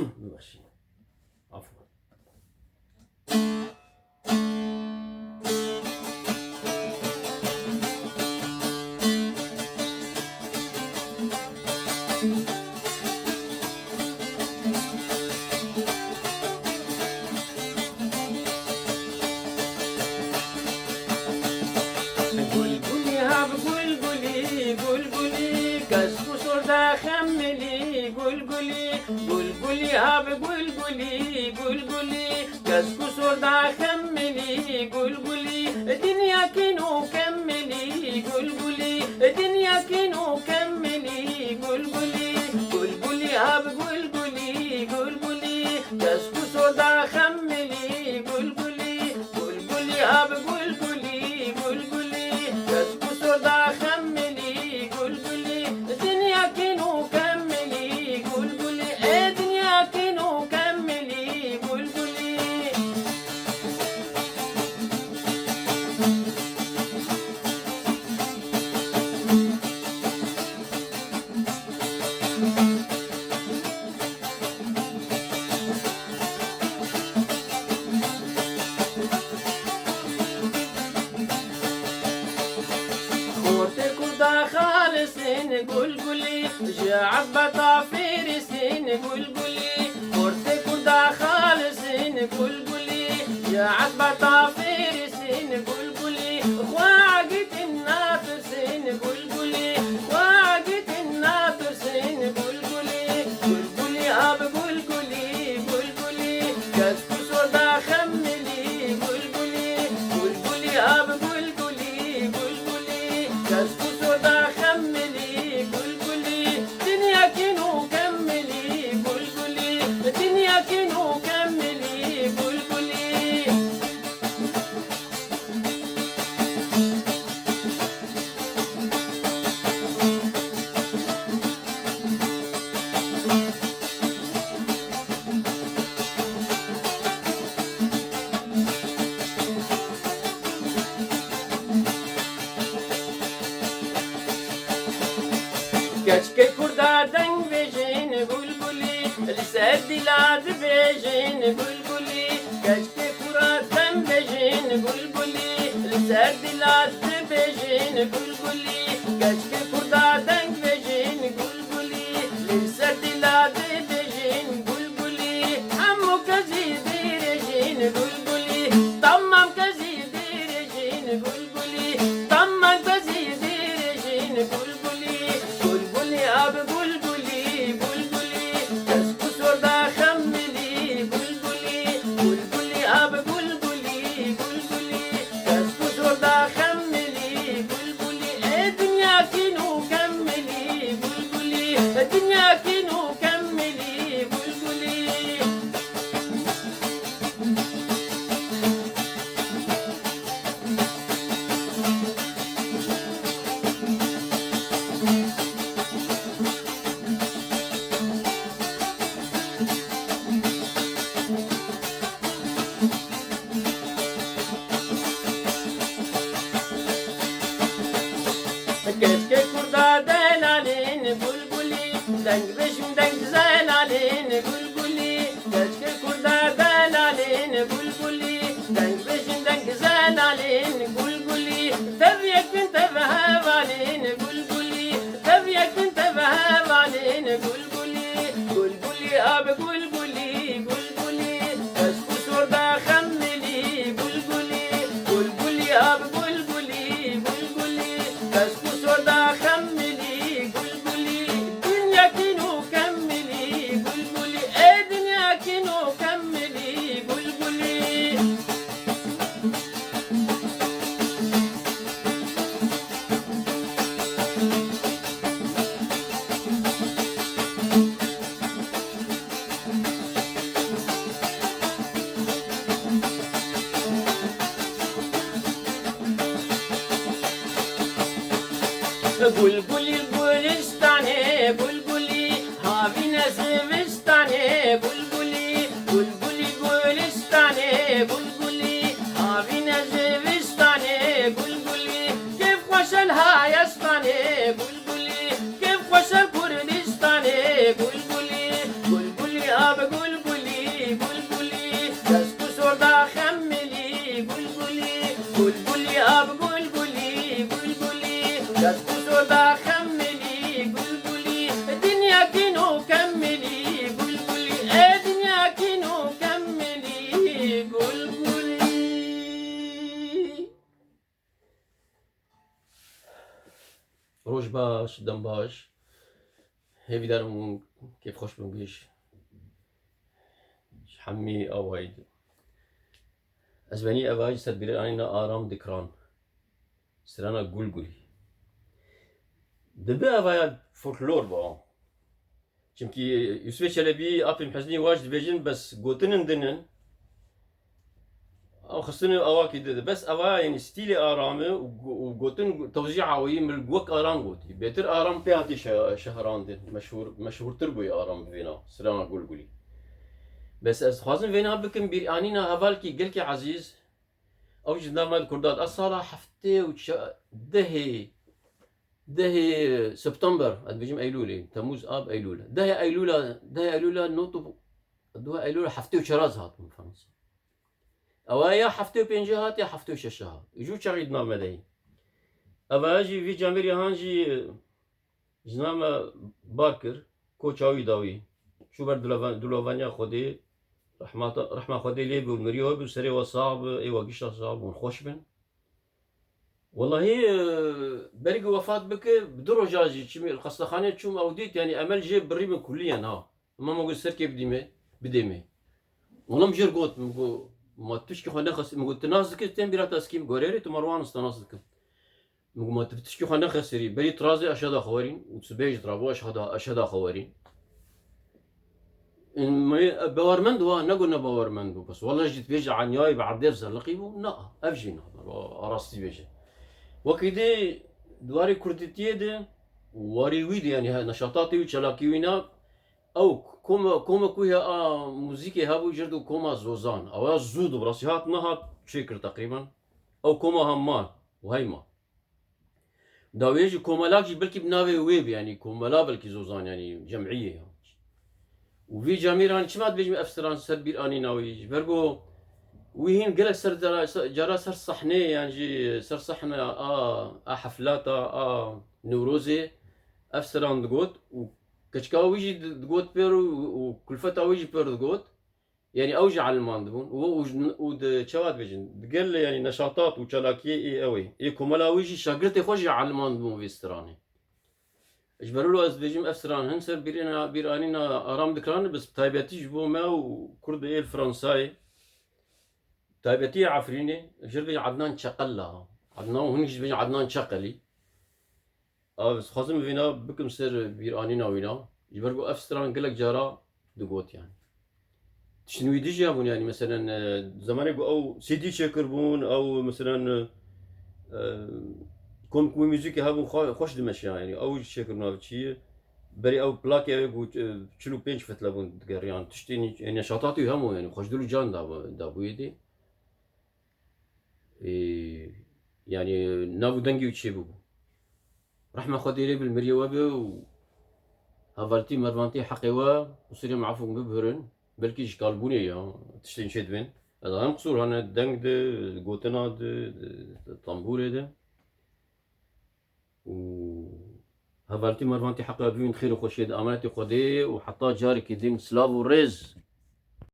ماشي. عفوا. بلبلي هاب بلبلي بلبلي كسكسور دا خملي بلبلي بلبلي هاب بلبلي بلبلي كسكسور دا خملي بلبلي الدنيا كينو كملي بلبلي الدنيا كينو كملي بلبلي بلبلي هاب بلبلي بلبلي كسكسور دا خملي بلبلي بلبلي هاب بلبلي بلبلي كسكسور دا خملي بلبلي الدنيا كينو كملي بلبلي الدنيا كينو كملي بلبلي خورتك ودا خالصين بلبلي جاعت بطافير سين بلبلي خورتك ودا خالصين بلبلي جاعت بطافير سين بلبلي خواقت الناطر سين بلبلي خواقت الناطر سين بلبلي بلبلي اب بلبلي بلبلي كسكسور دا خملي بلبلي بلبلي اب بلبلي بلبلي كسكسور دا خملي بلبلي الدنيا كينو كملي بلبلي الدنيا كينو كملي بلبلي كشك كردا دنگ بجين بلبلي لسد لاد بجين بلبلي كشك كردا دنگ بجين بلبلي لسد لاد بجين بلبلي كشك كردا دنگ بجين بلبلي لسد لاد بجين بلبلي همو كزيد رجين بلبلي تمام كزيد رجين بلبلي تمام كزيد رجين بلبلي بلبلي اب بلبلي بلبلي كسكسور دا خملي بلبلي بلبلي اب بلبلي بلبلي كسكسور دا خملي بلبلي الدنيا كينو كملي بلبلي الدنيا كينو كملي بلبلي كشك كردا دلالين بلبلي دنگ بشم دنگ زلالين بلبلي كشك كردا دلالين بلبلي دنگ بشم دنگ زلالين بلبلي تبيك بنت بهوالين بلبلي تبيك بنت بهوالين بلبلي بلبلي اب بلبلي بلبلي كسكسور دا خملي بلبلي بلبلي اب بلبلي بلبلي كسكسور دا خملي بلبلي الدنيا كينو كملي بلبلي الدنيا كينو كملي بلبلي بلبلي البلستاني بلبلي هابي نزبستاني بلبلي بلبلي البلستاني بلبلي هابي نزبستاني بلبلي كيف خوش الهايستاني بلبلي كيف خوش الكردستاني بلبلي بلبلي اب باش دم باش هيفي دارم كيف خوش بنقيش حمي أوايد أزباني أواج سربير أنا آرام دكران سرانا قولي دبي أوايد فولكلور با چونكي يوسف شلبي أبي حزني واجد بيجن بس قوتنن دنن او خصني اواكي بس اوا يعني ستيلي ارامه وقوتن توزيع عوي من الوك ارام قوتي بيتر ارام بياتي شهران دي مشهور تربوي ارام فينا سلام قولي بس از خازن فينا بكم بير انينا هفالكي قلكي عزيز او جدنا ما كردات الصالة حفتي دهي سبتمبر بيجم ايلولي تموز اب ايلوله دهي ايلوله نوتو دوها ايلوله حفتي وشراز هات من فرنسا أو يا حفتي وبينجهات يا حفتي وششهات يجو شغيد نام مدهي أبا أجي في جاميري هانجي جنام باكر كوتشاوي داوي شو بر دولوفانيا خودي رحمة خودي لي بالمريو بسري وصعب ايوا قشطة صعب ونخوش بن والله بريق وفاة بك بدرو جاجي تشمي الخصخانة تشوم أوديت يعني أمل جيب بريم كليا ها ما موجود سركي بديمي والله مجر قوت ما تشكي خلنا خس مقول تنازك تين بيرات اسكيم غوريري تمروان استنازك مقول ما تشكي خلنا خسري بري ترازي اشهد خوارين وتسبيج ترابو اشهد خوارين باورمند وا نقولنا باورمند بس والله جيت بيجي عن ياي بعد درس لقيبو لا افجينا راستي بيجي وكيدي دواري كردتيه دي واري ويدي يعني نشاطاتي وشلاكيوينا او كوما كويا موزيكي هابو جردو كوما زوزان او زودو براسيات نهات شكر تقريبا او كوما همان وهيما داويجي كوما لاكي بلكي بناوي ويب يعني كوما لا بلكي زوزان يعني جمعيه يعني. وفي جاميران شمات بيجي افسران سربير اني ناوي برغو وين قال سر جرا سر صحنه يعني جي سر صحنه حفلاتا نوروزي افسران دغوت كشكاو ويجي دغوت بيرو وكلفتا ويجي بيرو دغوت يعني اوجع الماندبون ود شواد بيجن قال يعني نشاطات وشلاكي قوي كملا ويجي شاغرتي خوجي على الماندبون في استراني اجبروا له از بيجم افسران هنسر بيرانينا ارام دكران بس تايبتي جبو ما وكرد الفرنساي تايبتي عفريني جربي عدنان شقلا عدنان هنيش بيجي عدنان شقلي بس خازم فينا بكم سر بيرانينا وينا يبرقو افستران قالك جارا دقوت يعني شنو يديش يابون يعني مثلا زمان يقول او سي دي شكربون او مثلا كوم موزيك هابون خوش دمشي يعني او شكرنا بشي بري او بلاك يقول تشلو بينش فتلابون تقريان تشتيني يعني شاطاتي همو يعني خوش دلو جان دابو يدي يعني نابو دنجي وتشيبو رحمة خديري بالمريوابي هافالتي مرفانتي حقيوا وسيري معفو ببهرن بلكي شكالبوني يا تشتين شدبن هذا هم قصور هنا دنگ ده قوتنا ده طنبوري ده و هافالتي مرفانتي حقيوا بين خير وخوشي ده امانتي خدي وحطا جاري كدين سلافو ريز